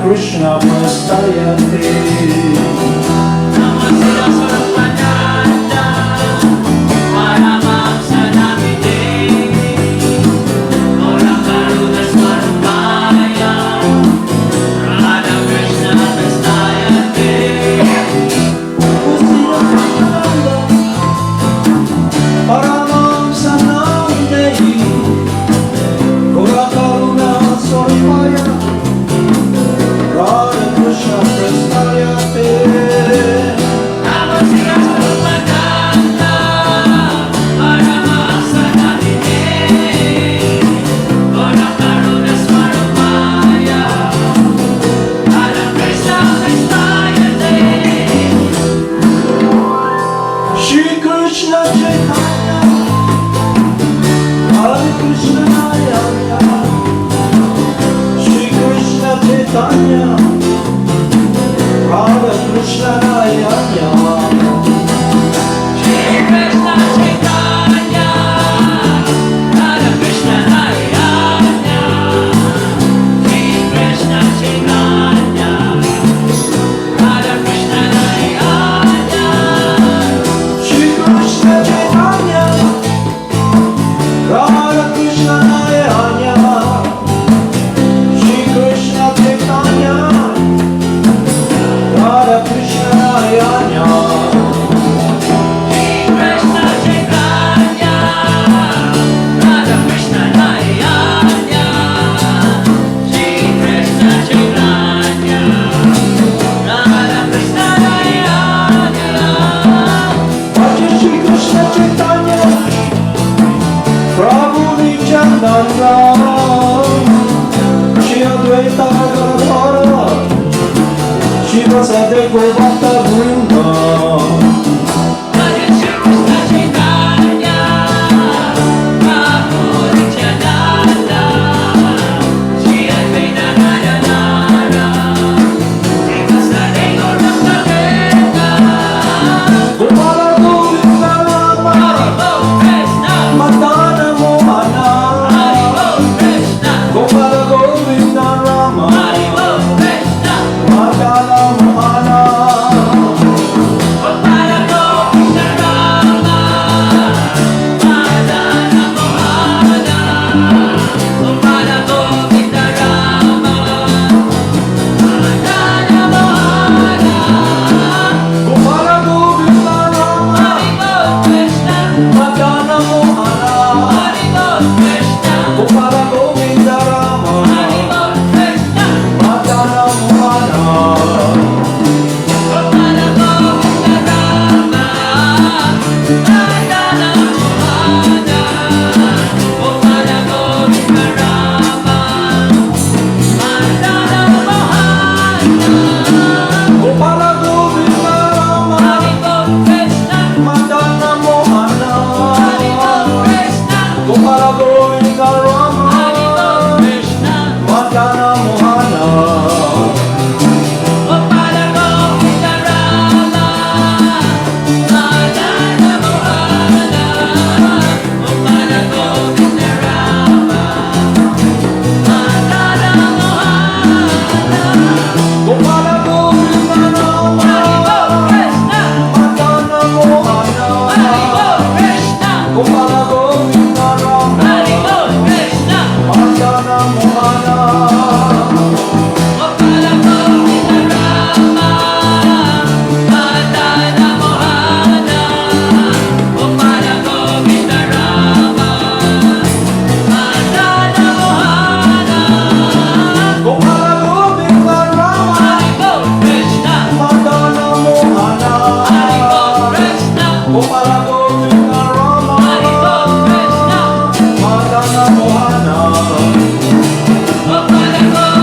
Krishna Pastayate. Namo Siddhaswarupananda, Paramahamsa Namite, Ora Karuna Swarupaya, Radha Krishna Pastayate. Paramahamsa Namite, Ora Karuna Swarupaya, Radha Krishna Pastayate. Namo Siddhaswarupananda, Paramahamsa Namite, Ora Karuna Swarupaya, Radha Krishna Pastayate. Shri Krishna Chaitanya, Hare Krishna Nayana, Shri Krishna Chaitanya, Hare Krishna Nayana, Shri Krishna Chaitanya, Radha Krishna Narayana. Shri Krishna Chaitanya, Radha Krishna Narayana. Shri Krishna Chaitanya, Hare Krishna Nayana, Shri Krishna Chaitanya, Hare Krishna Nayana. Shri Krishna Chaitanya, Radha Krishna Narayana. Shri Krishna Chaitanya, Radha Krishna Narayana. Bhaja Shri Krishna Chaitanya, Prabhu Nityananda, Shri Advaita Gadadhara, Shiva Sade Govata Vrinda. Bhaja Shri Krishna Chaitanya, Prabhu Nityananda, Shri Advaita Gadadhara, Shiva Sade Govata Vrinda. Gopala Govinda Rama, Haribo Krishna, Madana Mohana, Haribo Krishna, Gopala Govinda Rama, Haribo Krishna, Madana Mohana, Gopala Govinda Rama, Madana Mohana, Gopala Govinda Rama, Madana Mohana. Gopala Govinda Rama, Haribo Krishna, Madana Mohana, Haribo Krishna, Gopala Govinda Rama, Haribo Krishna, Madana Mohana. Gopala Govinda Rama, Madana Mohana, Gopala Govinda Rama, Madana Mohana. Gopala Govinda Rama, Haribo Krishna, Madana Mohana, Haribo Krishna, Gopala Govinda Rama, Haribo Krishna, Madana Mohana. Gopala Govinda Rama, Madana Mohana, Gopala Govinda Rama, Madana Mohana. Gopala Govinda Rama, Haribo Krishna, Madana Mohana, Haribo Krishna, Gopala Govinda Rama, Haribo Krishna, Madana Mohana. Gopala Govinda Rama, Madana Mohana, Gopala Govinda Rama, Madana Mohana. Gopala Govinda Rama, Haribo Krishna, Madana Mohana, Haribo Krishna, Gopala Govinda Rama, Haribo Krishna, Madana Mohana. Gopala Govinda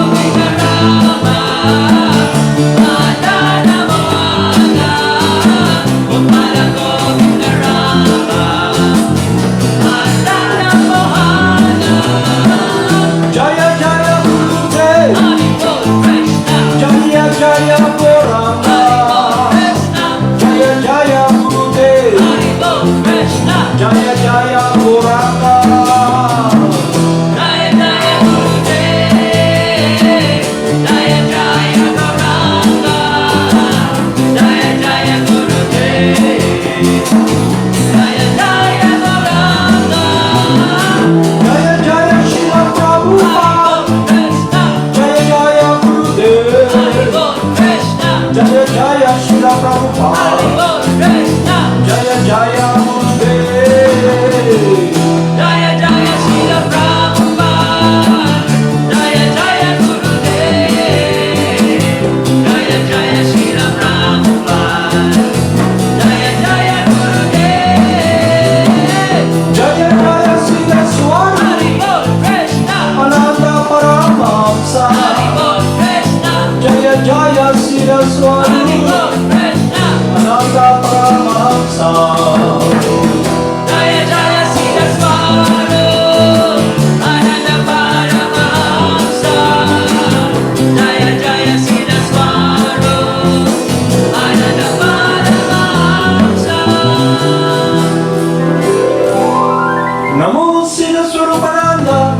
Siddhaswarupananda Paramahamsa. Jaya Jaya Siddhaswarupananda Paramahamsa. Jaya Jaya Siddhaswarupananda Paramahamsa. Namo Siddhaswarupananda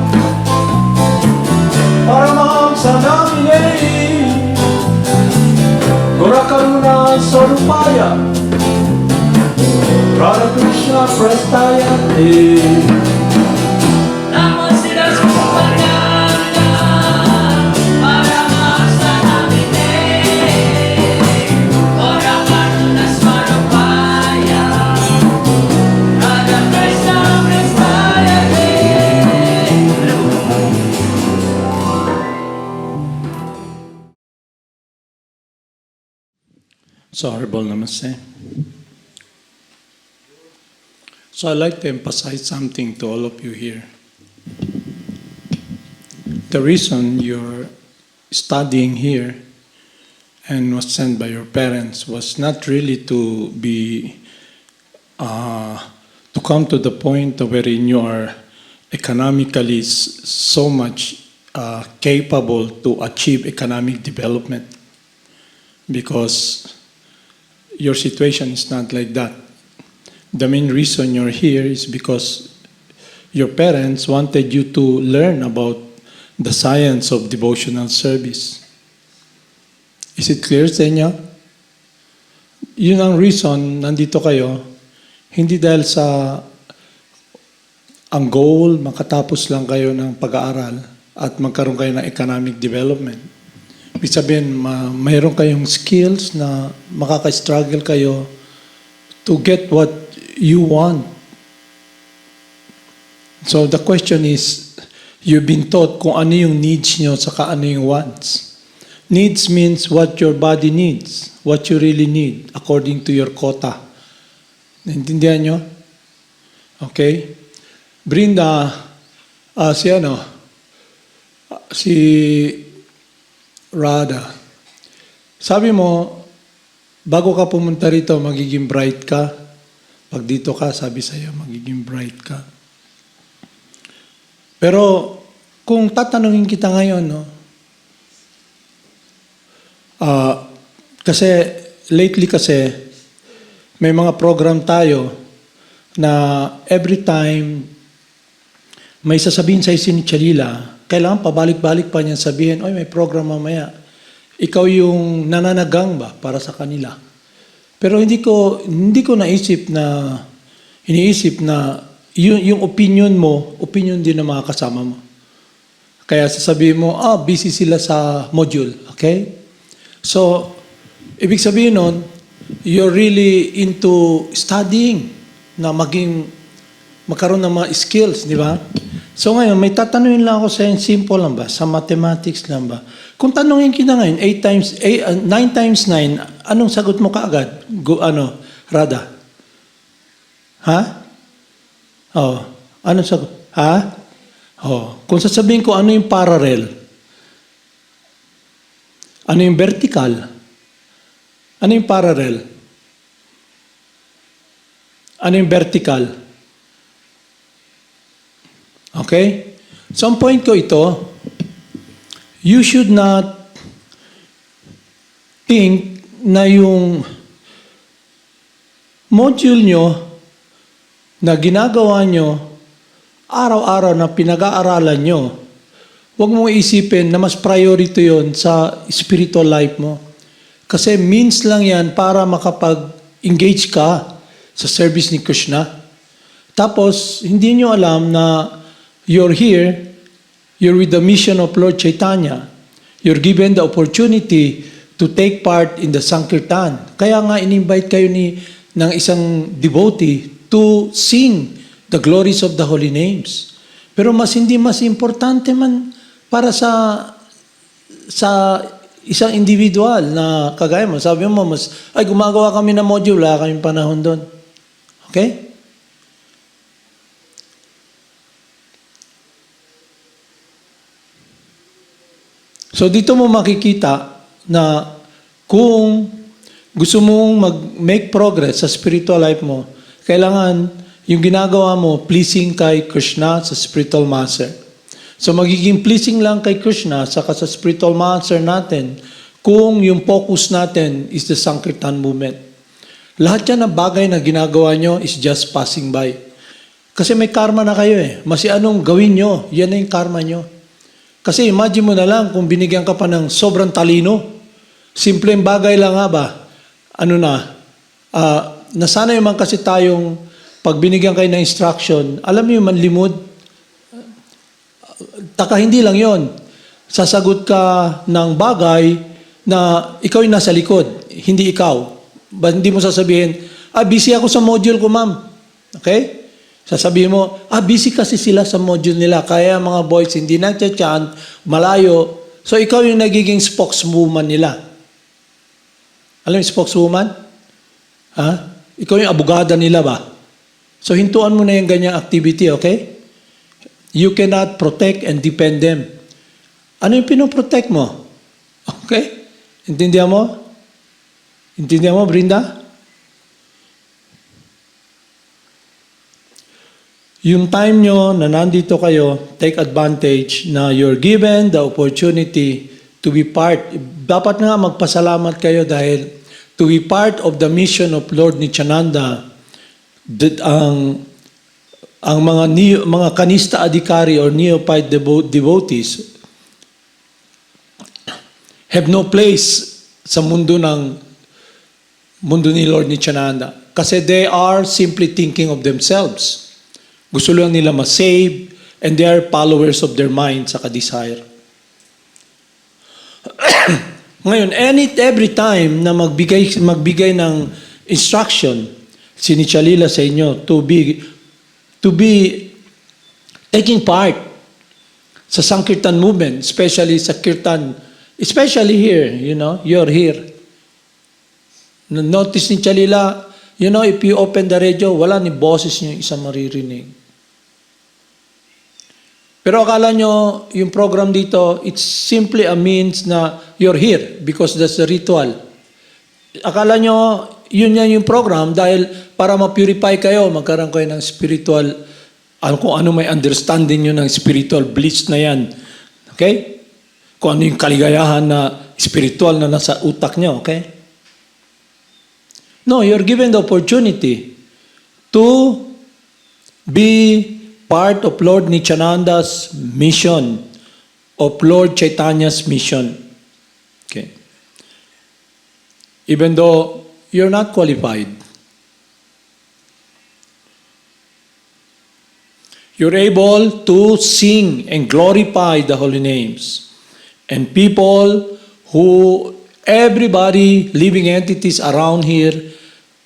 Paramahamsa Namine Gurakaruna Swarupaya Radha Krishna Prestaya Te. Namo Siddhaswarupananda Paramahamsa Namine Gurakaruna Swarupaya Radha Krishna Prestaya Te. So, Honorable Namaste. So, I'd like to emphasize something to all of you here. The reason you're studying here and was sent by your parents was not really to come to the point wherein you are economically so much capable to achieve economic development, because your situation is not like that. The main reason you're here is because your parents wanted you to learn about the science of devotional service. Is it clear sa inyo? Yun ang reason nandito kayo, hindi dahil sa ang goal, makatapos lang kayo ng pag-aaral at magkaroon kayo ng economic development. Ibig sabihin, mayroon kayong skills na makaka-struggle kayo to get what you want. So the question is, you've been taught kung ano yung needs nyo saka ano yung wants. Needs means what your body needs, what you really need, according to your quota. Naintindihan nyo? Okay? Brinda, si Radha, sabi mo, bago ka pumunta rito, magiging bright ka. Pag dito ka, sabi sa'yo, magiging bright ka. Pero, kung tatanungin kita ngayon, no, kasi, lately kasi, may mga program tayo na every time may sasabihin sa si Chalila, kailangan pabalik-balik pa niya sabihin, oy, may program mamaya. Ikaw yung nananagang ba para sa kanila? Pero hindi ko iniisip na yung opinion mo, opinion din ng mga kasama mo. Kaya sasabihin mo, busy sila sa module. Okay? So, ibig sabihin nun, you're really into studying na magkaroon ng mga skills, di ba? So ngayon, may tatanungin lang ako sa inyo, simple lang ba? Sa mathematics lang ba? Kung tanungin kita ngayon, 9 times 9, anong sagot mo kaagad? Radha? Ha? Oh, anong sagot? Ha? Oh, kung sasabihin ko ano yung parallel, ano yung vertical, ano yung parallel, ano yung vertical? Okay? So, ang point ko ito, you should not think na yung module nyo na ginagawa nyo, araw-araw na pinag-aaralan nyo, huwag mong isipin na mas priority yon sa spiritual life mo. Kasi means lang yan para makapag-engage ka sa service ni Krishna. Tapos, hindi nyo alam na you're here, you're with the mission of Lord Chaitanya. You're given the opportunity to take part in the Sankirtan. Kaya nga in-invite kayo ng isang devotee to sing the glories of the holy names. Pero mas importante man para sa isang individual na kagaya mo. Sabi mo, gumagawa kami ng module, wala kaming panahon doon. Okay? So dito mo makikita na Kung gusto mong mag-make progress sa spiritual life mo, kailangan yung ginagawa mo, pleasing kay Krsna sa spiritual master. So magiging pleasing lang kay Krsna saka sa spiritual master natin kung yung focus natin is the Sankirtan movement. Lahat yan ng bagay na ginagawa nyo is just passing by. Kasi may karma na kayo eh. Masi anong gawin nyo, yan na yung karma nyo. Kasi imagine mo na lang kung binigyan ka pa ng sobrang talino. Simpleng bagay lang nga ba? Nasanay man kasi tayong pag binigyan kayo ng instruction, alam niyo manlimod, taka hindi lang yon. Sasagot ka ng bagay na ikaw yung nasa likod, hindi ikaw. Hindi mo sasabihin, busy ako sa module ko, ma'am. Okay? Sasabihin mo, busy kasi sila sa module nila, kaya mga boys hindi nagchat-chat, malayo. So ikaw yung nagiging spokeswoman nila. Alam yung spokeswoman? Ikaw yung abogada nila ba? So hintuan mo na yung ganyang activity, okay? You cannot protect and defend them. Ano yung pinoprotect mo? Okay? Intindihan mo? Intindihan mo, Brinda? Yung time nyo na nandito kayo, take advantage na you're given the opportunity to be part. Dapat nga magpasalamat kayo dahil to be part of the mission of Lord Nityananda, ang mga kanista adhikari or neophyte devotees have no place sa mundo ni Lord Nityananda. Kasi they are simply thinking of themselves. Gusto lang nila ma-save and they are followers of their mind sa desire. Ngayon, every time na magbigay ng instruction, sinichalila sa inyo to be taking part sa Sankirtan movement, especially sa Kirtan, especially here, you're here. Notice ni Chalila, if you open the radio, wala ni boses niyo isang maririnig. Pero akala nyo, yung program dito, it's simply a means na you're here because that's the ritual. Akala nyo, yun yan yung program dahil para ma-purify kayo, magkaroon kayo ng spiritual, kung ano may understanding nyo ng spiritual bliss na yan. Okay? Kung ano yung kaligayahan na spiritual na nasa utak nyo, okay? No, you're given the opportunity to be part of Lord Nityananda's mission, of Lord Chaitanya's mission. Okay. Even though you're not qualified, you're able to sing and glorify the holy names. And everybody, living entities around here,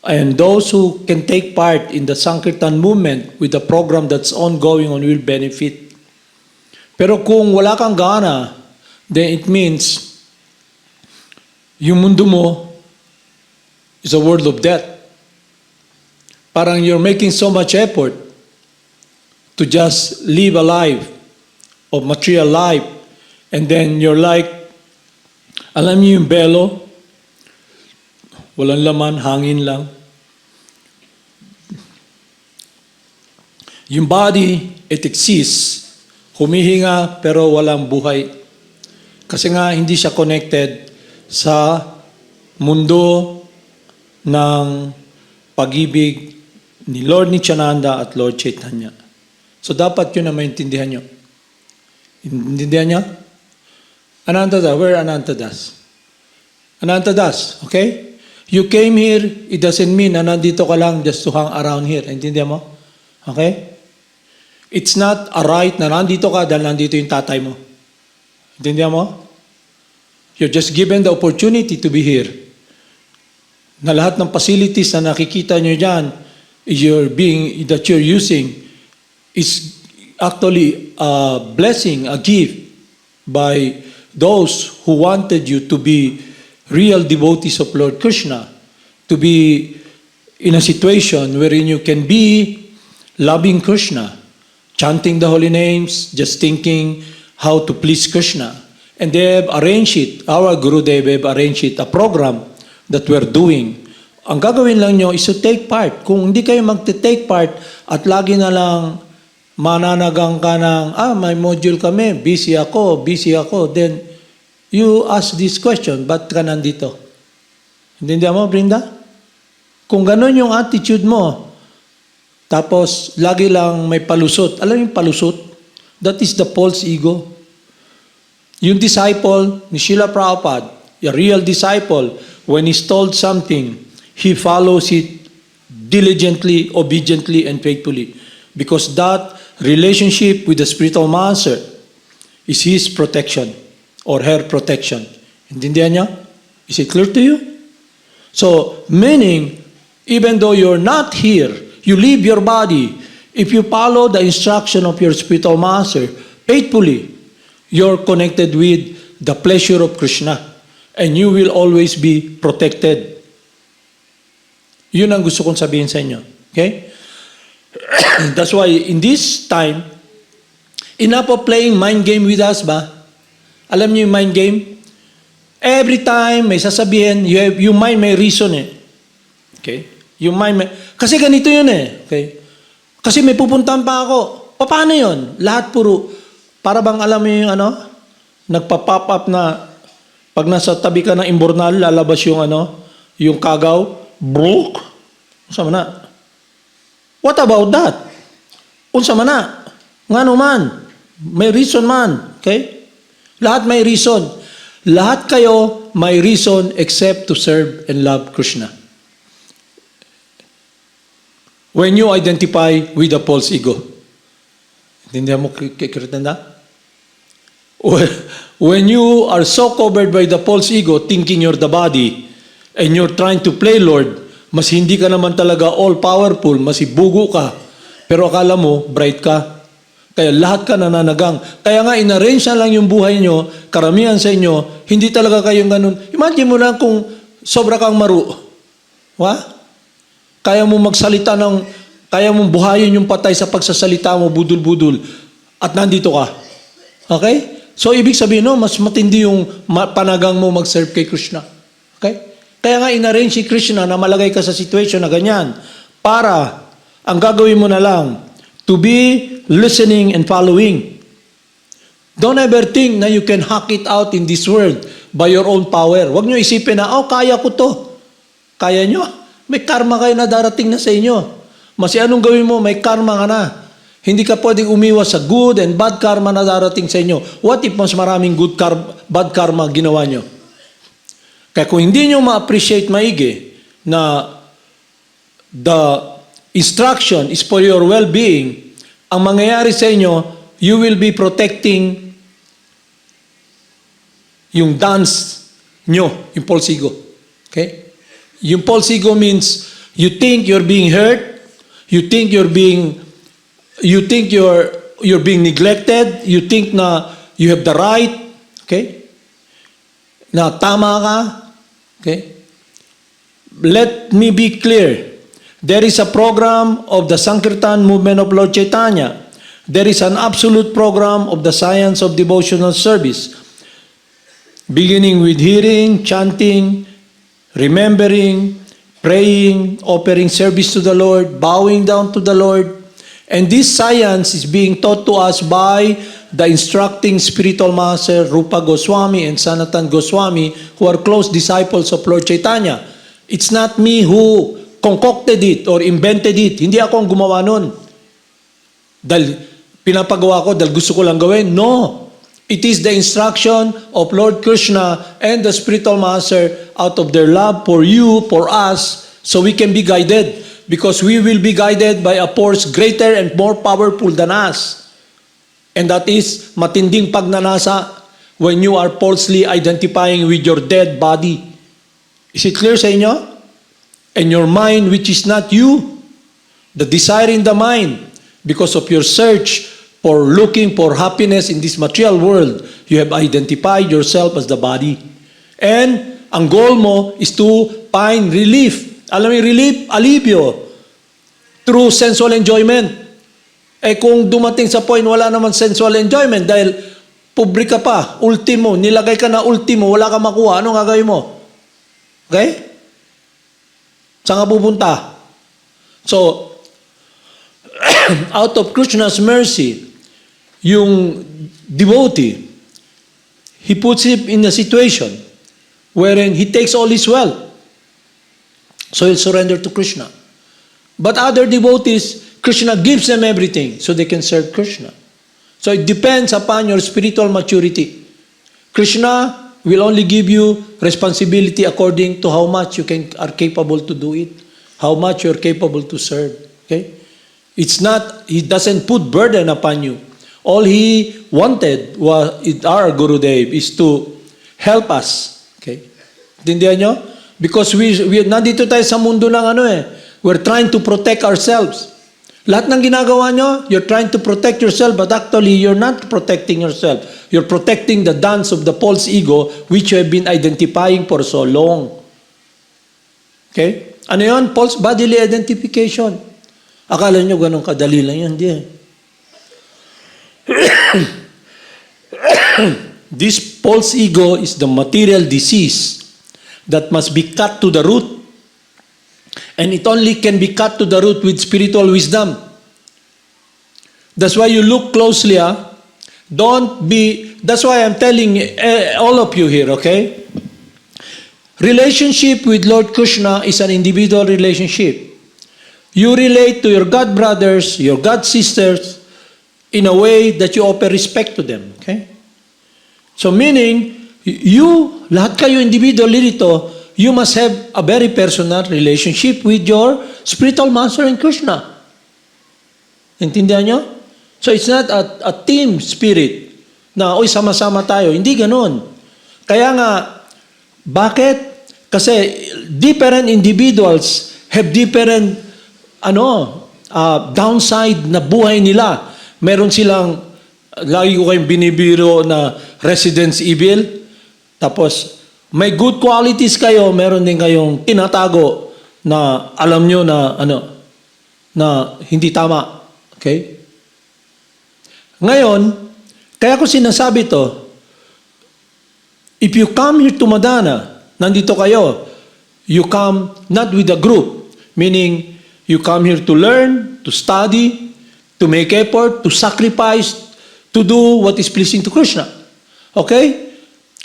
and those who can take part in the Sankirtan movement with the program that's ongoing will benefit. Pero kung wala kang gana, then it means yung mundo mo is a world of death. Parang you're making so much effort to just live a life of material life, and then you're like, alam niyo yung belo, walang laman, hangin lang. Yung body, it exists. Humihinga pero walang buhay. Kasi nga hindi siya connected sa mundo ng pag-ibig ni Lord Nityananda at Lord Chaitanya. So dapat yun na maintindihan nyo. Intindihan nyo? Anantadas, where Anantadas? Anantadas, okay? You came here, it doesn't mean na nandito ka lang just to hang around here. Intindihan mo? Okay? It's not a right na nandito ka dahil nandito yung tatay mo. Intindihan mo? You're just given the opportunity to be here. Na lahat ng facilities na nakikita nyo dyan, that you're using, is actually a blessing, a gift by those who wanted you to be real devotees of Lord Krishna, to be in a situation wherein you can be loving Krishna, chanting the holy names, just thinking how to please Krishna. And they have arranged it, our Gurudev have arranged it, a program that we're doing. Ang gagawin lang nyo is to take part. Kung hindi kayo mag-take part at lagi na lang mananagang ka ng, may module kami, busy ako, then you ask this question, ba't ka nandito? Hindi mo, Brinda? Kung ganun yung attitude mo, tapos lagi lang may palusot. Alam mo yung palusot? That is the false ego. Yung disciple ni Srila Prabhupada, a real disciple, when he's told something, he follows it diligently, obediently, and faithfully. Because that relationship with the spiritual master is his protection or her protection. Intindihan niya? Is it clear to you? So, meaning, even though you're not here, you leave your body, if you follow the instruction of your spiritual master faithfully, you're connected with the pleasure of Krishna. And you will always be protected. Yun ang gusto kong sabihin sa inyo. Okay? That's why in this time, enough of playing mind game with us ba? Alam niyo yung mind game? Every time may sasabihin, yung mind may reason eh. Okay? Yung mind may... Kasi ganito yun eh. Okay? Kasi may pupuntahan pa ako. Paano yun? Lahat puro... Para bang alam mo yung nagpa-pop up na pag nasa tabi ka ng imbornal, lalabas yung yung kagaw, broke. Unsa man na? What about that? Unsa man na? Ngano man? May reason man. Okay? Lahat may reason. Lahat kayo may reason except to serve and love Krishna. When you identify with the false ego. Hindi mo kikritanda? When you are so covered by the false ego, thinking you're the body, and you're trying to play Lord, mas hindi ka naman talaga all-powerful, mas ibugo ka, pero akala mo, bright ka. Kaya lahat ka nananagang. Kaya nga, inarrange na lang yung buhay nyo, karamihan sa inyo, hindi talaga kayong ganun. Imagine mo lang kung sobra kang maru. Kaya mo magsalita kaya mong buhayin yung patay sa pagsasalita mo, budul-budul, at nandito ka. Okay? So, ibig sabihin, mas matindi yung panagang mo mag-serve kay Krishna. Okay? Kaya nga, inarrange si Krishna na malagay ka sa situation na ganyan para ang gagawin mo na lang, to be listening and following. Don't ever think na you can hack it out in this world by your own power. Huwag nyo isipin na, kaya ko to. Kaya nyo? May karma kayo na darating na sa inyo. Masi anong gawin mo, may karma ka na. Hindi ka pwedeng umiwas sa good and bad karma na darating sa inyo. What if mas maraming bad karma ginawa nyo? Kaya kung hindi nyo ma-appreciate maigi na the instruction is for your well-being, ang mangyayari sa inyo, you will be protecting yung dance nyo, yung false ego. Okay? Yung false ego means you think you're being hurt, you think you're being neglected, you think na you have the right, okay? Na tama ka, okay? Let me be clear. There is a program of the Sankirtan movement of Lord Chaitanya. There is an absolute program of the science of devotional service, beginning with hearing, chanting, remembering, praying, offering service to the Lord, bowing down to the Lord. And this science is being taught to us by the instructing spiritual master Rupa Goswami and Sanatan Goswami, who are close disciples of Lord Chaitanya. It's not me who concocted it or invented it. Hindi ako ang gumawa nun. Dahil pinapagawa ko, dahil gusto ko lang gawin. No. It is the instruction of Lord Krishna and the spiritual master out of their love for you, for us, so we can be guided. Because we will be guided by a force greater and more powerful than us. And that is matinding pagnanasa when you are falsely identifying with your dead body. Is it clear sa inyo? And your mind, which is not you, the desire in the mind, because of your search for looking for happiness in this material world, you have identified yourself as the body. And ang goal mo is to find relief. Alam mo yung relief? Alivio. Through sensual enjoyment. Kung dumating sa point, wala naman sensual enjoyment dahil Pobre ka pa, ultimo, nilagay ka na ultimo, wala ka makuha, ano gagawin mo? Okay? Saan ka pupunta? So, out of Krishna's mercy, yung devotee, he puts him in a situation wherein he takes all his wealth. So he'll surrender to Krishna. But other devotees, Krishna gives them everything so they can serve Krishna. So it depends upon your spiritual maturity. Krishna will only give you responsibility according to how much you are capable to do it, how much you're capable to serve. Okay? It's not, he doesn't put burden upon you. All he wanted was, our Gurudev, is to help us. Okay? Tindihan nyo? Because nandito tayo sa mundo ng we're trying to protect ourselves. Lahat ng ginagawa nyo, you're trying to protect yourself, but actually, you're not protecting yourself. You're protecting the dance of the false ego, which you have been identifying for so long. Okay? Ano yun? False bodily identification. Akala nyo ganun kadali lang yun. Hindi. This false ego is the material disease that must be cut to the root. And it only can be cut to the root with spiritual wisdom. That's why you look closely. That's why I'm telling all of you here, okay? Relationship with Lord Krishna is an individual relationship. You relate to your God brothers, your God sisters, in a way that you offer respect to them, okay? So meaning, you, lahat kayo individually dito, you must have a very personal relationship with your spiritual master in Krishna. Intindihan nyo? So it's not a team spirit na, oy, sama-sama tayo. Hindi ganun. Kaya nga, bakit? Kasi different individuals have different downside na buhay nila. Meron silang, lagi ko kayong binibiro na residence evil, tapos may good qualities kayo, meron din kayong tinatago na alam nyo na na hindi tama. Okay? Ngayon, kaya ko sinasabi to, if you come here to Madana, nandito kayo, you come not with a group, meaning you come here to learn, to study, to make effort, to sacrifice, to do what is pleasing to Krishna. Okay?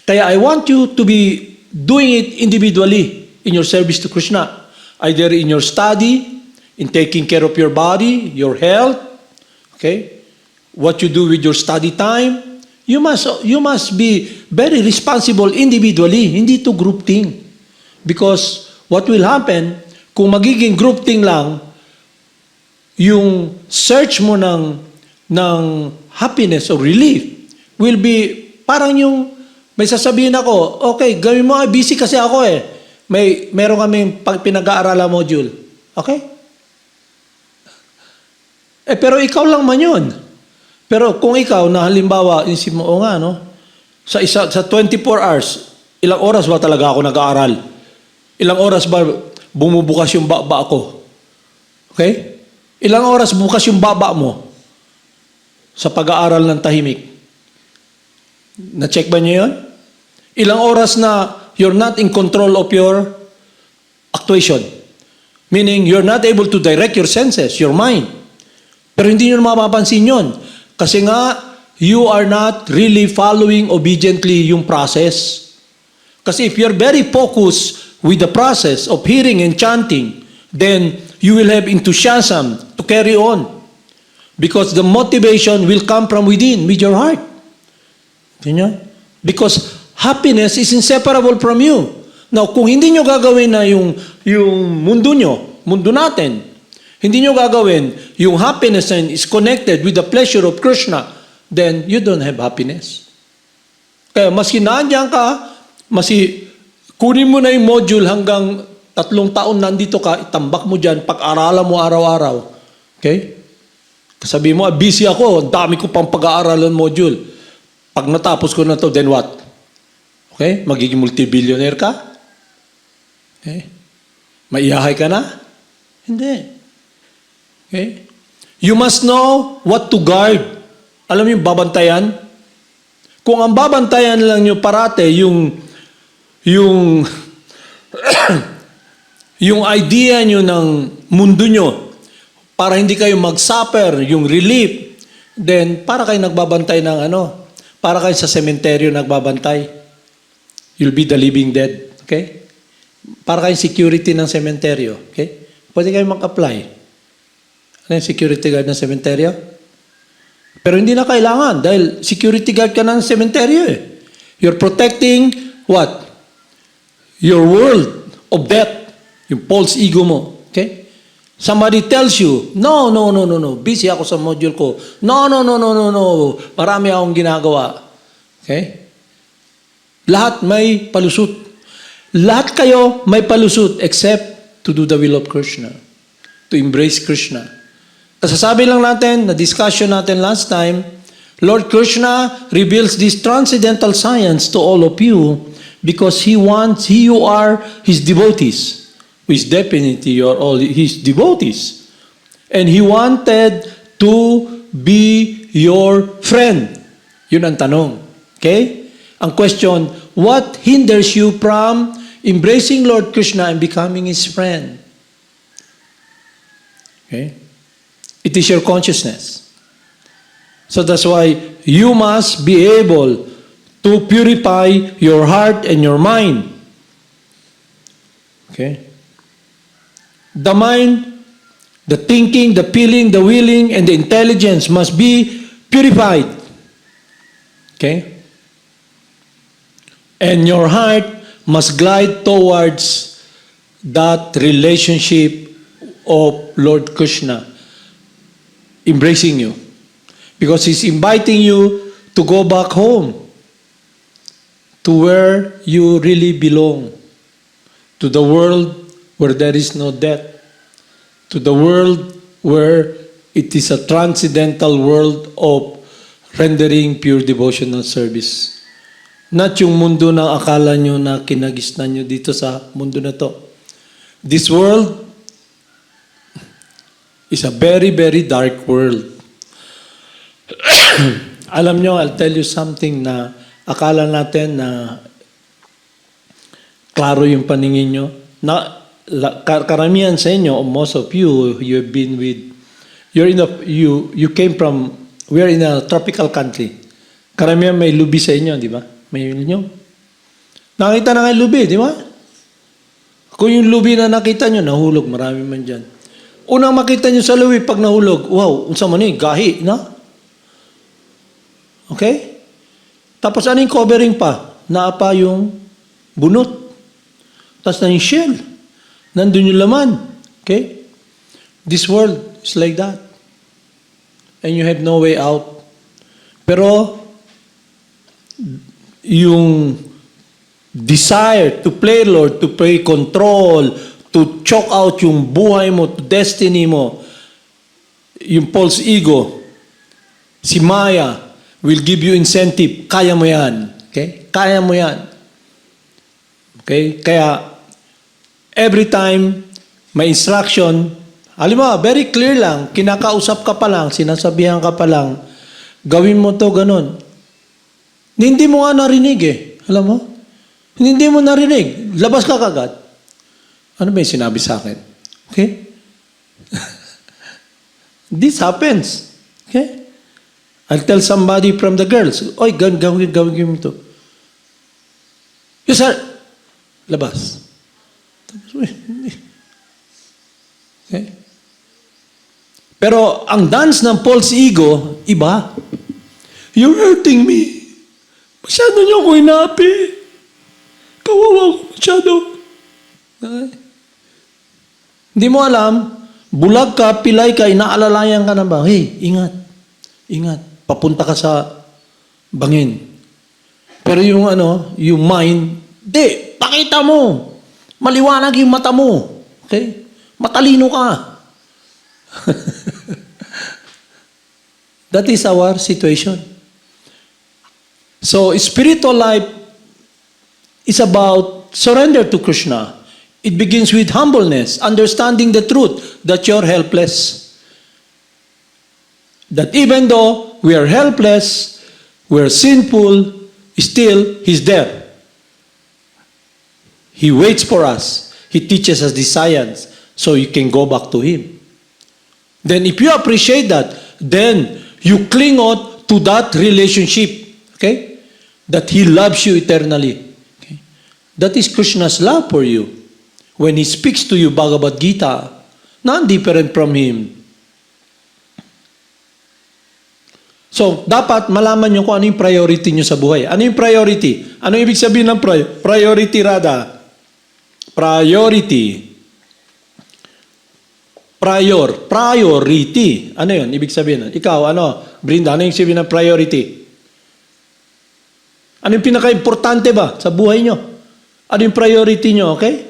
Kaya I want you to be doing it individually in your service to Krishna. Either in your study, in taking care of your body, your health, okay? What you do with your study time. You must be very responsible individually, hindi to group thing. Because what will happen, kung magiging group thing lang, yung search mo ng happiness or relief will be parang yung may sasabihin ako, okay, gawin mo, busy kasi ako meron kaming pinag-aaralan module. Okay? Pero ikaw lang man yun. Pero kung ikaw, na halimbawa, isip mo, sa 24 hours, ilang oras ba talaga ako nag-aaral? Ilang oras ba bumubukas yung baba ko? Okay? Ilang oras bukas yung baba mo sa pag-aaral ng tahimik? Na-check ba niyo yun? Ilang oras na you're not in control of your actuation. Meaning, you're not able to direct your senses, your mind. Pero hindi nyo mapapansin yun. Kasi nga, you are not really following obediently yung process. Kasi if you're very focused with the process of hearing and chanting, then you will have enthusiasm to carry on. Because the motivation will come from within, with your heart. Because happiness is inseparable from you. Now, kung hindi nyo gagawin na yung mundo natin, hindi nyo gagawin, yung happiness is connected with the pleasure of Krishna, then you don't have happiness. Kaya maski nandiyan ka, kunin mo na yung module hanggang 3 taon nandito ka, itambak mo dyan, pag-aralan mo araw-araw. Okay? Kasabi mo, busy ako, dami ko pang pag-aaralan module. Pag natapos ko na to, then what? Okay? Magiging multi-billionaire ka? Okay? Maiyahay ka na? Hindi. Okay? You must know what to guard. Alam mo yung babantayan? Kung ang babantayan lang nyo parate yung yung idea nyo ng mundo nyo para hindi kayo mag-suffer, yung relief, then para kayo nagbabantay ng para kayo sa sementeryo nagbabantay. You'll be the living dead. Okay? Para kayo security ng sementeryo. Okay? Pwede kayo mag-apply. Ano yung security guard ng sementeryo? Pero hindi na kailangan dahil security guard ka ng sementeryo eh. You're protecting what? Your world of death. Yung false ego mo. Okay? Somebody tells you, no. Busy ako sa module ko. No. Marami akong ginagawa. Okay? Lahat may palusot. Lahat kayo may palusot except to do the will of Krishna. To embrace Krishna. Kasasabi lang natin, na discussion natin last time, Lord Krishna reveals this transcendental science to all of you because He wants, you are His devotees. Which definitely you are all His devotees. And He wanted to be your friend. Yun ang tanong. Okay? Ang question, what hinders you from embracing Lord Krishna and becoming His friend? Okay? It is your consciousness. So that's why you must be able to purify your heart and your mind. Okay? The mind, the thinking, the feeling, the willing, and the intelligence must be purified. Okay? And your heart must glide towards that relationship of Lord Krishna embracing you. Because He's inviting you to go back home to where you really belong. To the world where there is no death. To the world where it is a transcendental world of rendering pure devotional service. Not yung mundo na akala nyo na kinagisnan nyo dito sa mundo na to. This world is a very, very dark world. Alam nyo, I'll tell you something na akala natin na klaro yung paningin nyo. Karamihan sa inyo, most of you, you've been with, you came from, we're in a tropical country. Karamihan may lubi sa inyo, di ba? May inyo. Nakita na kayo lubi, di ba? Kung yung lubi na nakita nyo, nahulog, marami man dyan. Unang makita nyo sa lubi, pag nahulog, wow, unsa man gahi, na? Okay? Tapos ano yung covering pa? Naapa yung bunot. Tapos na yung shell. Nandun yung laman. Okay? This world is like that. And you have no way out. Pero, yung desire to play Lord, to play control, to choke out yung buhay mo, to destiny mo, yung false ego, si Maya, will give you incentive. Kaya mo yan. Okay? Kaya mo yan. Okay? Kaya, every time may instruction, alam mo, very clear lang, kinakausap ka pa lang, sinasabihan ka pa lang, gawin mo to ganun. Hindi mo nga narinig eh. Alam mo? Hindi mo narinig. Labas ka kagad. Ano ba yung sinabi sa akin? Okay? This happens. Okay? I'll tell somebody from the girls, oy, gawin mo ito. Yes, sir. Labas. Okay? Pero ang dance ng false ego, iba. You're hurting me. Masyado niyo ako inapi. Kawawa ko masyado. Okay? Hindi mo alam, bulag ka, pilay ka, inaalalayan ka na ba? Hey, ingat. Ingat. Papunta ka sa bangin. Pero yung yung mind, di, pakita mo. Maliwanag yung mata mo. Okay? Matalino ka. That is our situation. So, spiritual life is about surrender to Krishna. It begins with humbleness, understanding the truth that you're helpless. That even though we are helpless, We're sinful, still, He's there. He waits for us. He teaches us the science so you can go back to Him. Then if you appreciate that, then you cling on to that relationship, okay? That He loves you eternally. Okay? That is Krishna's love for you. When He speaks to you, Bhagavad Gita, not different from Him. So, dapat malaman nyo kung ano yung priority nyo sa buhay. Ano yung priority? Ano ibig sabihin ng priority, Rada? Priority. Priority. Ano yun? Ibig sabihin. Ikaw, Brinda, ano yung sabihin ng priority? Ano yung pinaka-importante ba sa buhay nyo? Ano yung priority nyo, okay?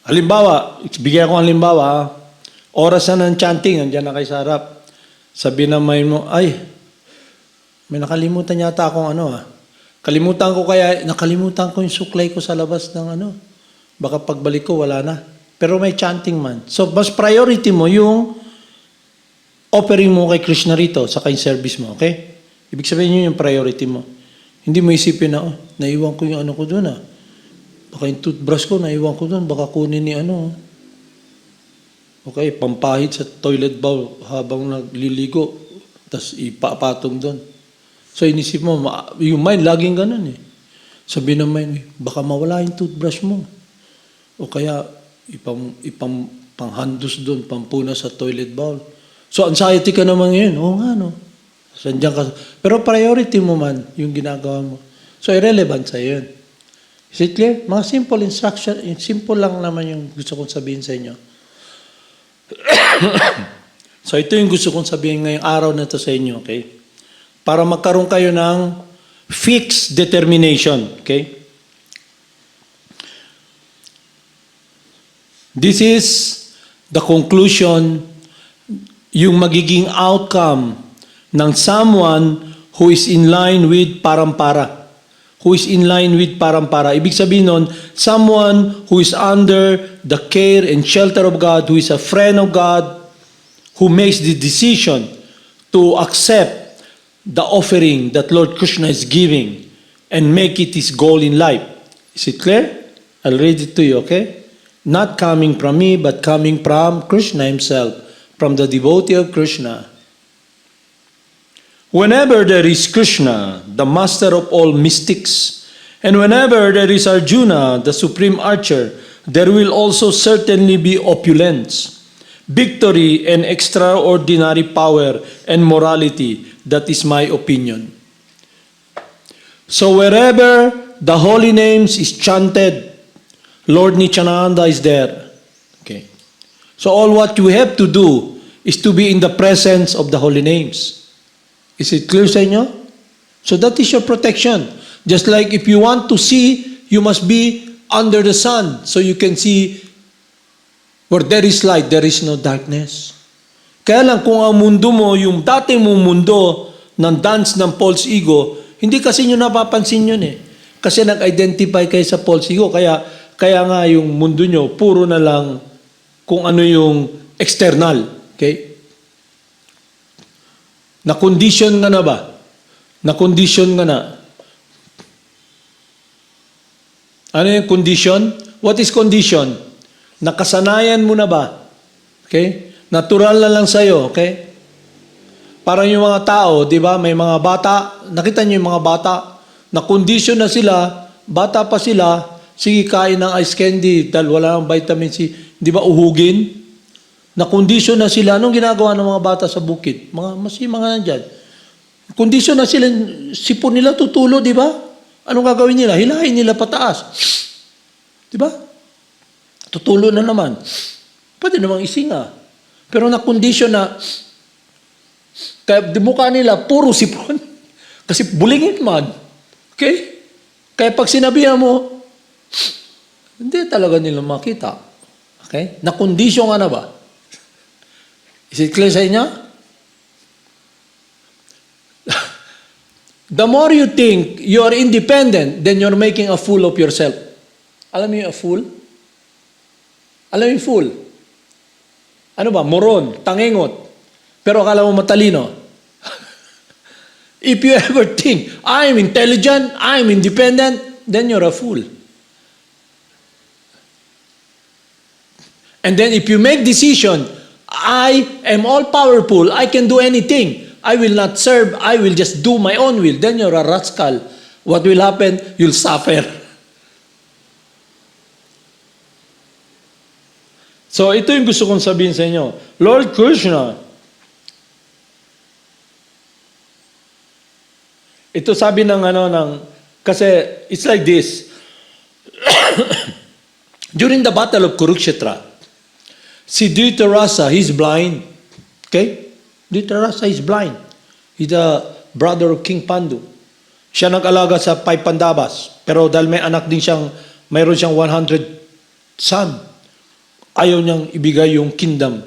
Halimbawa, bigyan ko halimbawa, oras na ng chanting, andyan na kayo sa harap. Sabi na may mo, ay, may nakalimutan yata akong nakalimutan ko yung suklay ko sa labas ng baka pagbalik ko, wala na. Pero may chanting man. So, mas priority mo yung offering mo kay Krishna rito sa kay service mo, okay? Ibig sabihin yun yung priority mo. Hindi mo isipin na, naiwan ko yung ko doon Baka yung toothbrush ko, naiwan ko doon. Baka kunin ni Okay, pampahid sa toilet bowl habang nagliligo. Tapos ipapatong doon. So inisip mo, yung mind, laging ganun Sabi ng mind, baka mawala yung toothbrush mo. O kaya, panghandos doon, pampuna sa toilet bowl. So anxiety ka naman ngayon. Oo nga, Sandiyan ka. Pero priority mo man, yung ginagawa mo. So irrelevant sa'yo yun. Is it clear? Mga simple instruction, simple lang naman yung gusto kong sabihin sa inyo. So ito yung gusto kong sabihin ngayong araw na ito sa inyo, okay? Para magkaroon kayo ng fixed determination, okay? This is the conclusion, yung magiging outcome ng someone who is in line with parampara. Who is in line with parampara. Ibig sabihin nun, someone who is under the care and shelter of God, who is a friend of God, who makes the decision to accept the offering that Lord Krishna is giving and make it his goal in life. Is it clear? I'll read it to you, okay? Not coming from me, but coming from Krishna himself, from the devotee of Krishna. Whenever there is Krishna, the master of all mystics, and whenever there is Arjuna, the supreme archer, there will also certainly be opulence, victory, and extraordinary power and morality. That is my opinion. So wherever the holy names is chanted, Lord Nityananda is there. Okay. So all what you have to do is to be in the presence of the holy names. Is it clear sa inyo? So that is your protection. Just like if you want to see, you must be under the sun so you can see where there is light, there is no darkness. Kaya lang kung ang mundo mo, yung dati mong mundo ng dance ng false ego, hindi kasi nyo napapansin yun Kasi nag-identify kayo sa false ego. Kaya nga yung mundo nyo, puro na lang kung ano yung external. Okay? Na-condition nga na ba? Na-condition nga na. Ano yung condition? What is condition? Nakasanayan mo na ba? Okay? Natural na lang sa'yo, okay? Parang yung mga tao, di ba? May mga bata, nakita niyo yung mga bata, na-condition na sila, bata pa sila, sige kain ng ice candy dahil wala ng vitamin C. Di ba uhugin? Na-condition na sila. Anong ginagawa ng mga bata sa bukid? Mga nandyan. Condition na sila, sipon nila tutulo, di ba? Anong gagawin nila? Hilahin nila pataas. Di ba? Tutulo na naman. Pwede namang isinga. Pero na-condition na, kaya di mukha nila, puro sipon. Kasi bulingin man. Okay? Kaya pag sinabihan mo, hindi talaga nila makita. Okay? Na-condition nga na ba? Is it clear sa inyo? The more you think you are independent, then you're making a fool of yourself. Alam mo yung a fool? Alam mo yung fool? Ano ba? Moron, tangingot. Pero akala mo matalino. If you ever think, I'm intelligent, I'm independent, then you're a fool. And then if you make decision, I am all-powerful, I can do anything, I will not serve, I will just do my own will, then you're a rascal. What will happen? You'll suffer. So ito yung gusto kong sabihin sa inyo. Lord Krishna, ito sabi kasi it's like this. During the battle of Kurukshetra, si Dhritarashtra, he's blind. Okay? Dhritarashtra is blind. He's the brother of King Pandu. Siya nag-alaga sa 5 Pandavas. Pero dahil mayroon siyang 100 son, ayaw niyang ibigay yung kingdom.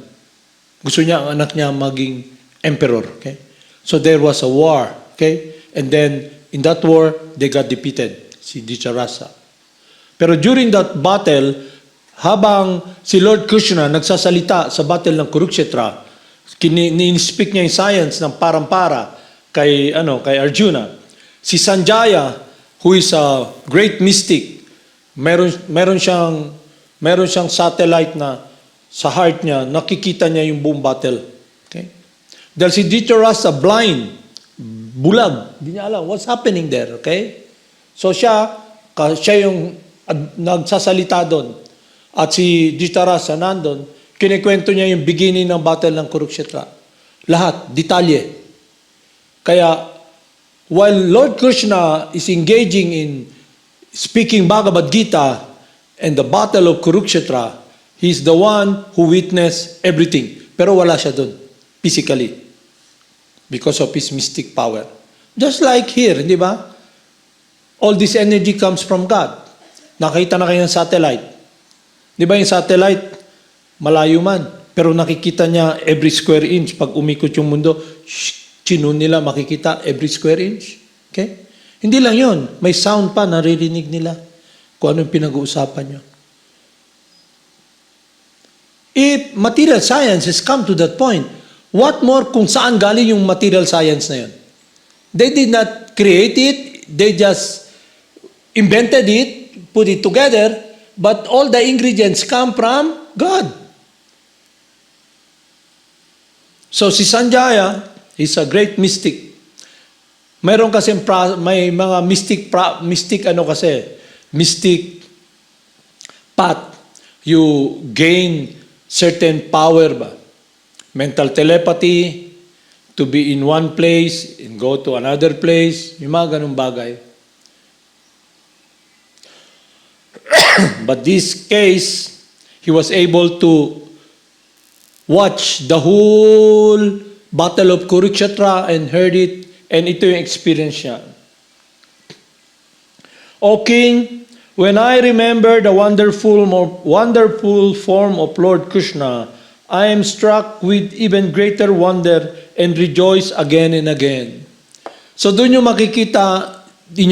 Gusto niya ang anak niya maging emperor. Okay? So there was a war. Okay? And then, in that war, they got defeated. Si Dhritarashtra. Pero during that battle, habang si Lord Krishna nagsasalita sa battle ng Kurukshetra, ni-speak niya yung science ng parampara kay Arjuna. Si Sanjaya, who is a great mystic, meron siyang satellite na sa heart niya, nakikita niya yung buong battle. Okay? Dahil si Dhritarashtra blind, bulag, hindi niya alam what's happening there. Okay? So siya yung nagsasalita doon. At si Dhritarashtra nandun, kinikwento niya yung beginning ng battle ng Kurukshetra. Lahat, detalye. Kaya, while Lord Krishna is engaging in speaking Bhagavad Gita and the battle of Kurukshetra, he's the one who witnessed everything. Pero wala siya doon, physically, because of his mystic power. Just like here, di ba? All this energy comes from God. Nakita na kayo ng satellite. Di ba yung satellite, malayo man, pero nakikita niya every square inch. Pag umikot yung mundo, chinun nila makikita every square inch. Okay? Hindi lang yun. May sound pa, naririnig nila kung anong pinag-uusapan nyo. If material science has come to that point, what more kung saan galing yung material science na yun? They did not create it, they just invented it, put it together, but all the ingredients come from God. So si Sanjaya, he's a great mystic. Mayroon kasi may mga mystic path. You gain certain power ba? Mental telepathy, to be in one place and go to another place, yung mga ganung bagay. But this case, he was able to watch the whole Battle of Kurukshetra and heard it, and ito yung experience niya. O King, when I remember the wonderful form of Lord Krishna, I am struck with even greater wonder and rejoice again and again. So doon yung makikita in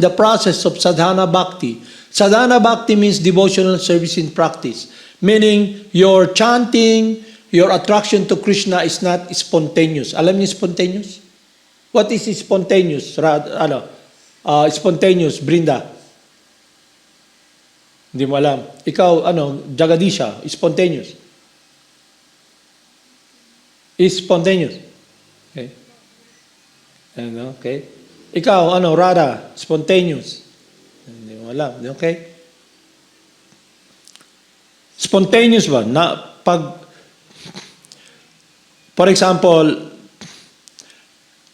the process of sadhana bhakti. Sadhana bhakti means devotional service in practice. Meaning, your chanting, your attraction to Krishna is not spontaneous. Alam niyo spontaneous? What is spontaneous? Spontaneous, Brinda. Hindi mo alam. Ikaw, Jagadisha, spontaneous. Is spontaneous. Okay. Okay. Ikaw, Radha, spontaneous. Hindi mo alam. Okay. Spontaneous ba? For example,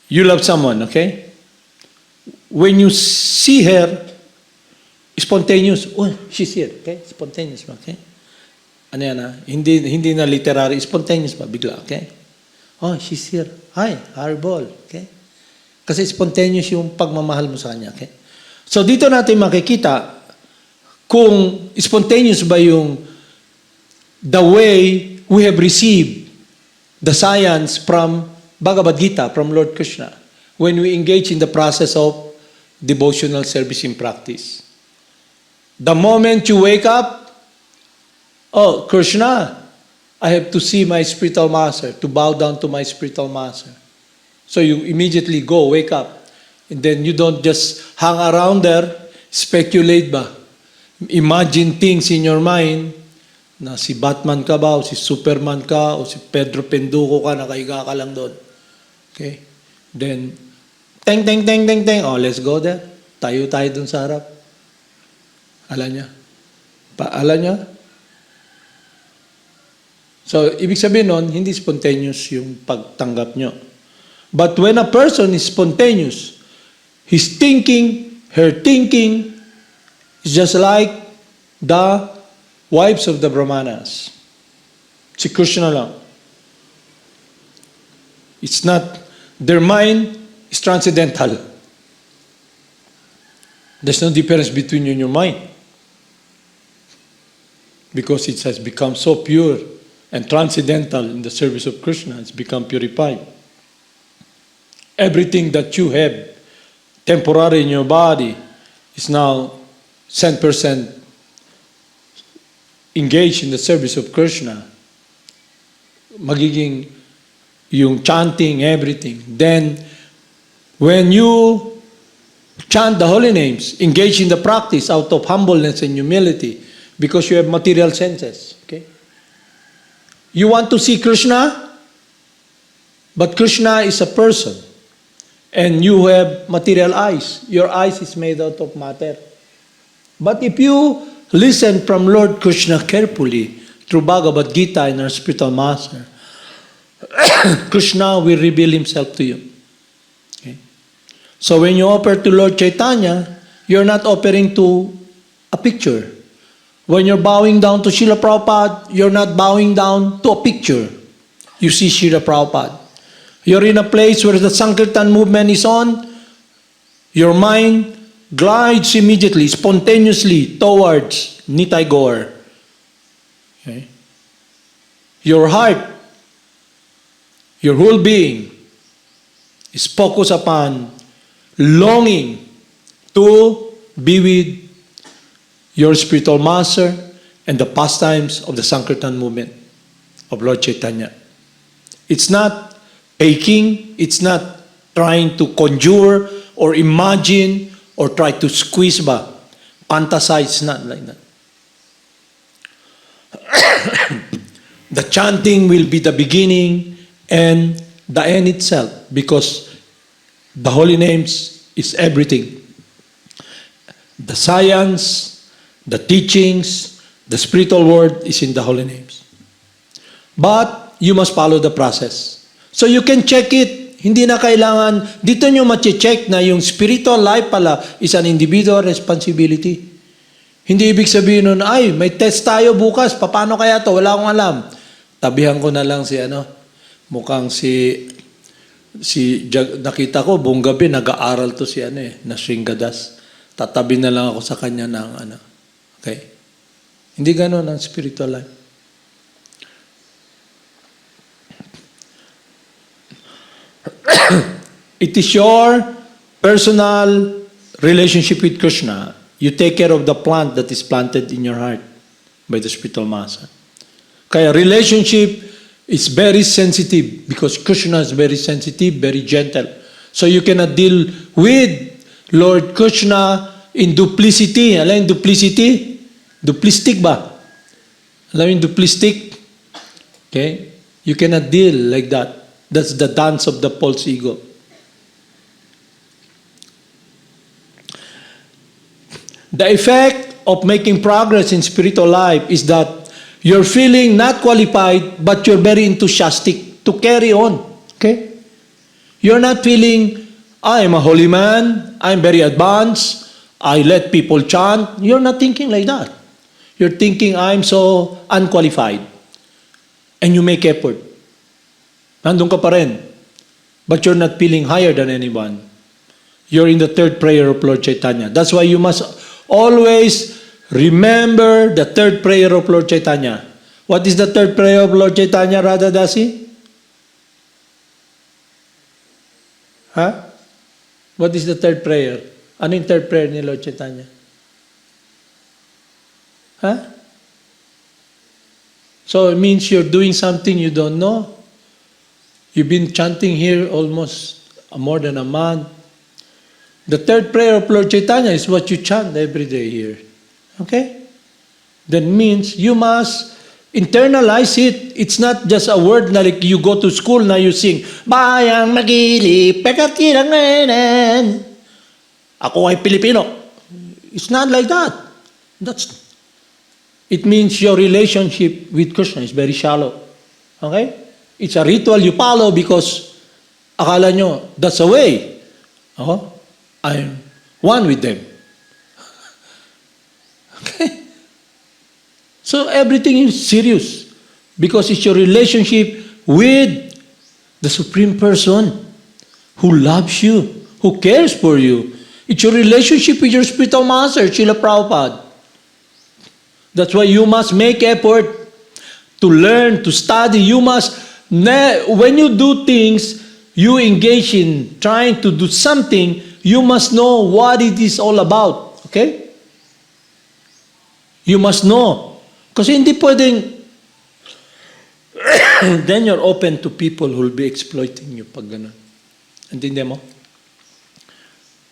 you love someone, okay? When you see her, spontaneous, oh, she's here, okay? Spontaneous ba, okay? Ano yan, Hindi na literary, spontaneous ba, bigla, okay? Oh, she's here. Hi, Harbol, okay? Kasi spontaneous yung pagmamahal mo sa kanya, okay? So dito natin makikita kung spontaneous ba yung the way we have received the science from Bhagavad Gita, from Lord Krishna, when we engage in the process of devotional service in practice. The moment you wake up, oh, Krishna, I have to see my spiritual master, to bow down to my spiritual master. So you immediately go, wake up. And then you don't just hang around there, speculate ba? Imagine things in your mind na si Batman ka ba, o si Superman ka, o si Pedro Penduko ka, nakahiga ka lang doon. Okay? Then, teng, teng, teng, teng, teng. Oh, let's go there. Tayo doon sa harap. Alam niya? Alam niya? So, ibig sabihin nun, hindi spontaneous yung pagtanggap nyo. But when a person is spontaneous, his thinking, her thinking, is just like the wives of the Brahmanas. Si Krsna lang. It's not, their mind is transcendental. There's no difference between you and your mind. Because it has become so pure and transcendental in the service of Krishna, it's become purified. Everything that you have temporary in your body is now 100% engaged in the service of Krishna. Magiging yung chanting, everything. Then, when you chant the holy names, engage in the practice out of humbleness and humility, because you have material senses. Okay? You want to see Krishna, but Krishna is a person, and you have material eyes. Your eyes is made out of matter. But if you listen from Lord Krishna carefully through Bhagavad Gita and our spiritual master, Krishna will reveal himself to you. Okay? So when you offer to Lord Chaitanya, you're not offering to a picture. When you're bowing down to Srila Prabhupada, you're not bowing down to a picture. You see Srila Prabhupada. You're in a place where the Sankirtan movement is on, your mind glides immediately, spontaneously towards Nitai Gaur. Okay? Your heart, your whole being is focused upon longing to be with your spiritual master and the pastimes of the Sankirtan movement of Lord Chaitanya. It's not faking, it's not trying to conjure or imagine or try to squeeze ba. Fantasize, not like that. The chanting will be the beginning and the end itself, because the holy names is everything. The science, the teachings, the spiritual word is in the holy names. But you must follow the process. So you can check it. Hindi na kailangan, dito nyo mache-check na yung spiritual life pala is an individual responsibility. Hindi ibig sabihin nun, ay, may test tayo bukas, paano kaya to? Wala akong alam. Tabihan ko na lang si mukhang si nakita ko, buong gabi, nag-aaral to si na Shringadas. Tatabi na lang ako sa kanya ng okay? Hindi gano'n ang spiritual life. It is your personal relationship with Krishna. You take care of the plant that is planted in your heart by the spiritual master. Kaya relationship is very sensitive because Krishna is very sensitive, very gentle. So you cannot deal with Lord Krishna in duplicity. Alam yung duplicity? Duplistic ba? Alam yung duplistic? Okay? You cannot deal like that. That's the dance of the false ego. The effect of making progress in spiritual life is that you're feeling not qualified, but you're very enthusiastic to carry on. Okay? You're not feeling, I'm a holy man, I'm very advanced, I let people chant. You're not thinking like that. You're thinking, I'm so unqualified. And you make effort. Nandun ka pa rin. But you're not feeling higher than anyone. You're in the third prayer of Lord Chaitanya. That's why you must always remember the third prayer of Lord Chaitanya. What is the third prayer of Lord Chaitanya, Radha Dasi? Huh? What is the third prayer? Ano yung third prayer ni Lord Chaitanya? Huh? So it means you're doing something you don't know. You've been chanting here almost more than a month. The third prayer of Lord Chaitanya is what you chant every day here. Okay? That means you must internalize it. It's not just a word na like you go to school na you sing, Bayang magili, pekakiranganan. Ako ay Pilipino. It's not like that. It means your relationship with Krishna is very shallow. Okay? It's a ritual you follow because akala nyo, that's the way. I'm one with them. Okay? So everything is serious because it's your relationship with the Supreme Person who loves you, who cares for you. It's your relationship with your spiritual master, Srila Prabhupada. That's why you must make effort to learn, to study. You must, when you do things, you engage in trying to do something, you must know what it is all about. Okay? You must know. Kasi hindi pwedeng, then you're open to people who will be exploiting you pag ganun. Intindi mo?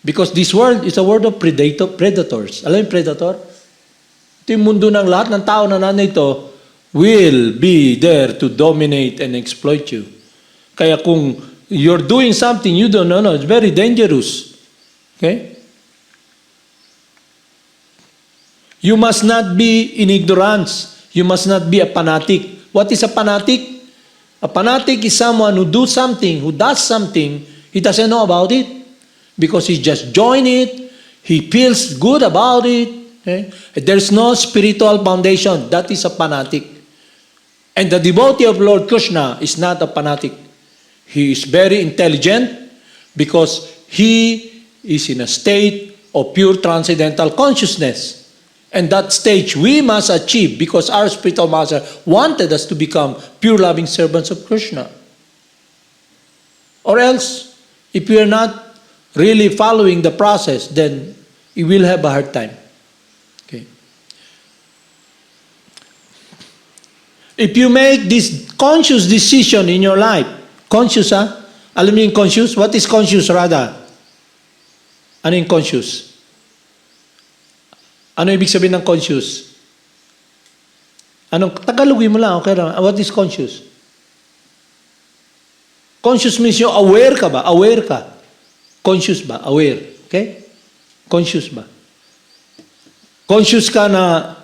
Because this world is a world of predators. Alam yung predator? Ito yung mundo ng lahat ng tao na nandito will be there to dominate and exploit you. Kaya kung you're doing something you don't know, it's very dangerous. Okay? You must not be in ignorance. You must not be a fanatic. What is a fanatic? A fanatic is someone who does something, he doesn't know about it. Because he just joined it, he feels good about it. Okay? There's no spiritual foundation. That is a fanatic. And the devotee of Lord Krishna is not a fanatic. He is very intelligent because he is in a state of pure transcendental consciousness. And that stage we must achieve because our spiritual master wanted us to become pure loving servants of Krishna. Or else, if we are not really following the process, then you will have a hard time. Okay. If you make this conscious decision in your life, conscious Alam niyo yung conscious? What is conscious, Radha? Ano yung conscious? Ano ibig sabihin ng conscious? Tagalogin mo lang, okay lang. What is conscious? Conscious means yung aware ka ba? Aware ka. Conscious ba? Aware. Okay? Conscious ba? Conscious ka na,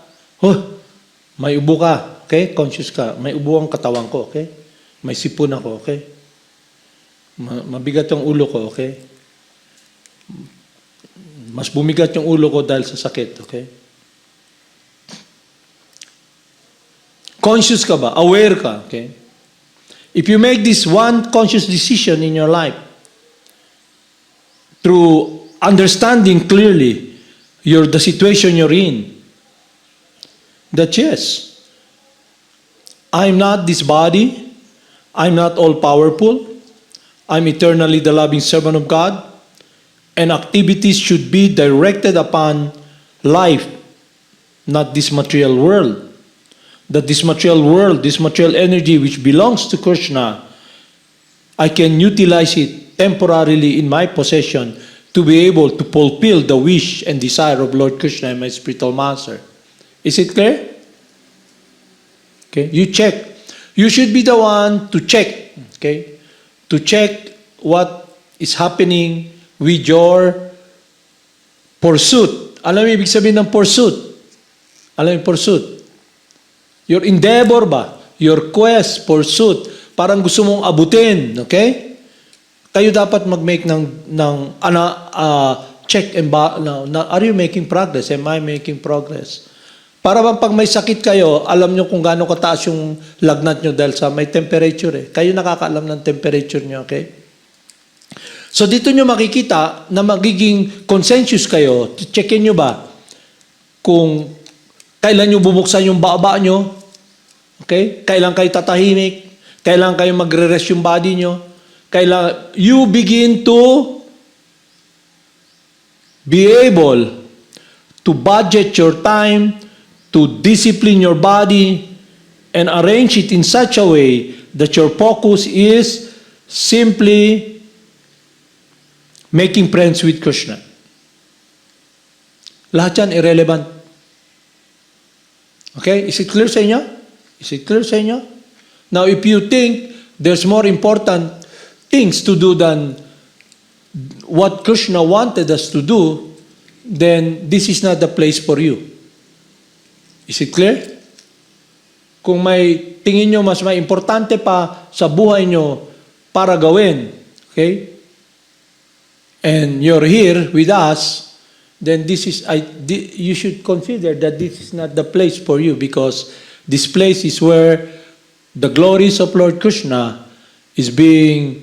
may ubo ka. Okay? Conscious ka. May ubo ang katawan ko. Okay? May sipon ako. Okay? Mabigat yung ulo ko. Okay? Mas bumigat yung ulo ko dahil sa sakit. Okay? Conscious ka ba? Aware ka. Okay? If you make this one conscious decision in your life, through understanding clearly the situation you're in, that yes, I'm not this body, I'm not all-powerful, I'm eternally the loving servant of God, and activities should be directed upon life, not this material world. That this material world, this material energy which belongs to Krishna, I can utilize it temporarily in my possession to be able to fulfill the wish and desire of Lord Krishna and my spiritual master. Is it clear? Okay, you check. You should be the one to check. Okay, to check what is happening with your pursuit. Alam mo ibig sabihin ng pursuit? Alam mo pursuit? Your endeavor ba? Your quest, pursuit. Parang gusto mong abutin. Okay? Kayo dapat mag-make ng check and are you making progress? Am I making progress? Para bang pag may sakit kayo, alam nyo kung gaano kataas yung lagnat nyo dahil sa may temperature eh. Kayo nakakaalam ng temperature nyo, okay? So dito nyo makikita na magiging consensus kayo. Checkin nyo ba kung kailan nyo bubuksan yung baba nyo? Okay? Kailan kayo tatahimik? Kailan kayo magre-rest yung body nyo? Kailan you begin to be able to budget your time, to discipline your body, and arrange it in such a way that your focus is simply making friends with Krishna. Lahat yan irrelevant. Okay? Is it clear sa inyo? Is it clear sa inyo? Now, if you think there's more important things to do than what Krishna wanted us to do, then this is not the place for you. Is it clear? Kung may tingin nyo mas may importante pa sa buhay nyo para gawin, okay? And you're here with us, then you should consider that this is not the place for you, because this place is where the glories of Lord Krishna is being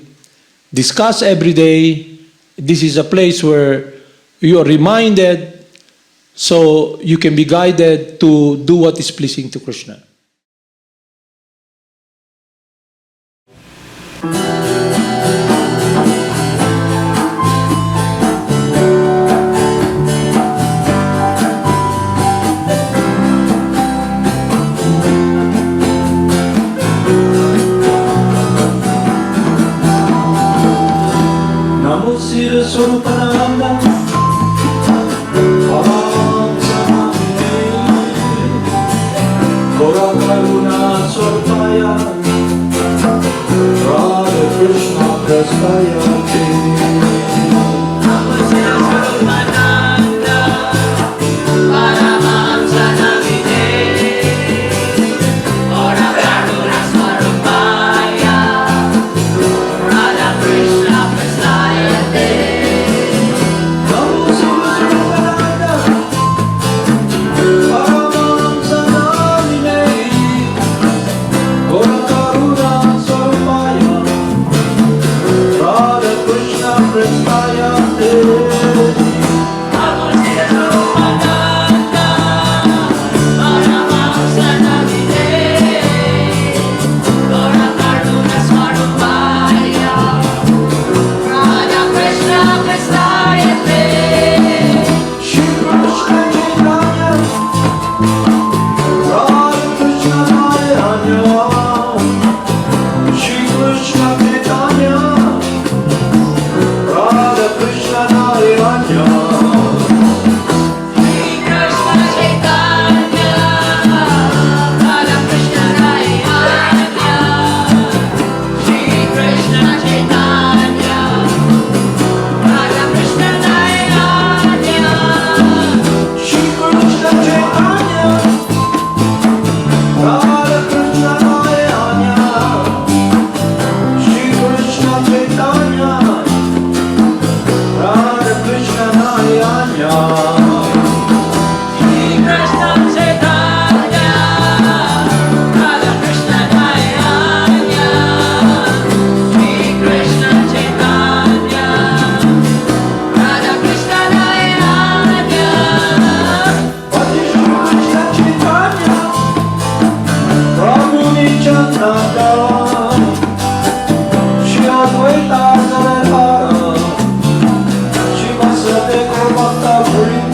discussed every day. This is a place where you are reminded so you can be guided to do what is pleasing to Krishna. Namo Siddhaswarupananda, Paramahamsa Karuna Radha Krishna Prastaya Namo Siddhaswarupananda, Paramahamsa Ora Karuna Swarupaya, Radha Krishna Prasayate. Namo Siddhaswarupananda, Paramahamsa Ora Karuna Swarupaya, Radha Krishna Prastaya Namo Siddhaswarupananda, Paramahamsa Ora Karuna Swarupaya, Radha Krishna Prasayate. Shri Krishna Chaitanya, Radha Krishna Madana, Shri Krishna Chaitanya, Radha Krishna Madana, Shri Krishna Chaitanya, Radha Krishna Dayanya. Shri Krishna Chaitanya, Radha Krishna Dayanya. Shri Krishna Chaitanya, Radha Krishna Madana, Shri Krishna Chaitanya, Radha Krishna Madana. Shri Krishna Chaitanya, Radha Krishna Dayanya. Shri Krishna Chaitanya, Radha Krishna Dayanya. What is Shri Krishna Chaitanya? Prabhu Nityananda, Shri Advaita Gadadhara, Shri Vasudeva Bhakta Vrinda.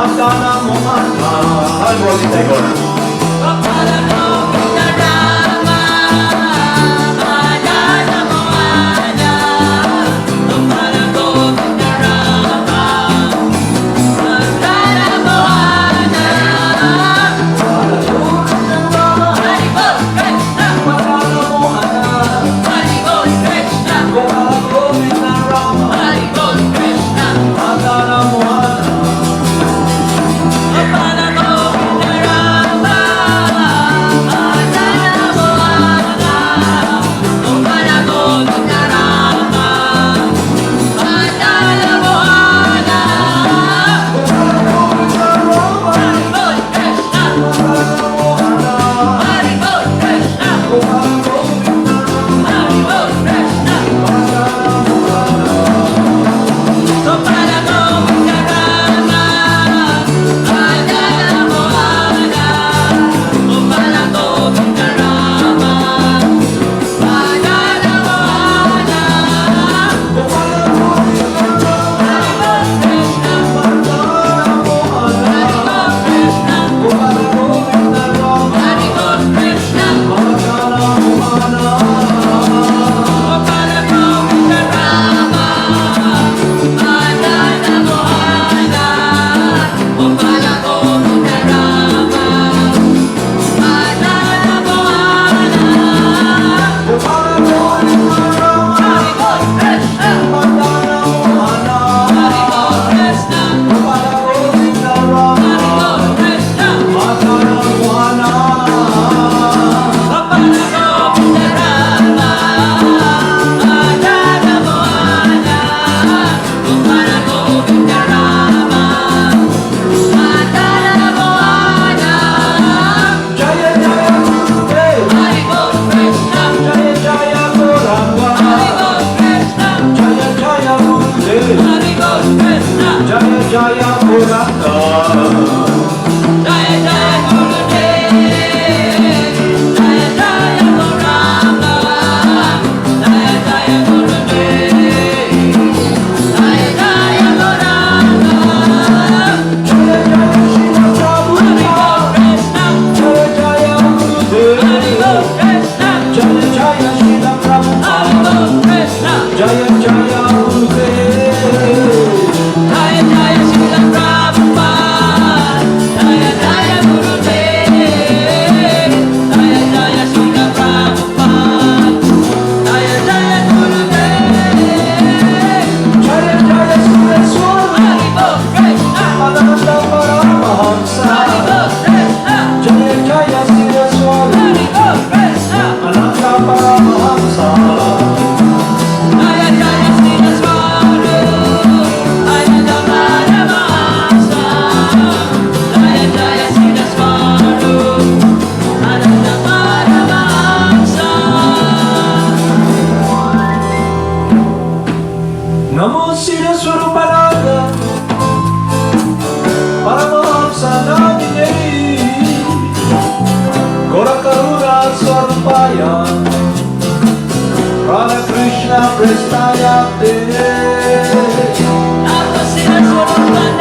Madana Mohana. I'll roll it again. Gopala Govinda Rama, Madana Mohana. Gopala Govinda Rama, Madana Mohana. Hari Bol Krishna, Madana Mohana. Hari Bol Krishna, Gopala Govinda Rama. Hari Bol Krishna. Madana Mohana. Gopala Govinda Rama, Madana Mohana. Gopala Govinda Rama, Madana Mohana. Hari Bol Krishna, Hari Bol Krishna, Hari Bol Krishna. Gopala Govinda Rama, Madana Mohana. Gopala Govinda Rama, Madana Mohana. Hari Bol Krishna, Hari Bol Krishna, Hari Bol Jaya Purata. Jaya Jaya Gurudev, Jaya Jaya Guranga, Jaya Jaya Gurudev, Jaya Jaya Guranga. Jaya Jaya Shila Hari Bol Prabhupada. Krishna, Jaya Jaya Shila Hari Prabhupada. Bol Krishna, Jaya Jaya Gurudev. Jaya Jaya Srila Prabhupada, Jaya Jaya Gurudev, Jaya Jaya Srila Prabhupada, Jaya Jaya Gurudev. Jaya Jaya Siddhaswarupananda. Hari Bol Krishna, Ananda Paramahamsa. Hari Bol Krishna, Jaya Jaya Siddhaswarupananda. Hari Bol Krishna, Ananda Paramahamsa. Jaya Jaya Siddhaswarupananda, Paramahamsa, Jaya Jaya Siddhaswarupananda, Paramahamsa. Namo Siddhaswarupananda. Paramahamsa Namine. Gora Karuna Swarupaya. Radha Krishna Prestaya Te. Namo Siddhaswarupananda.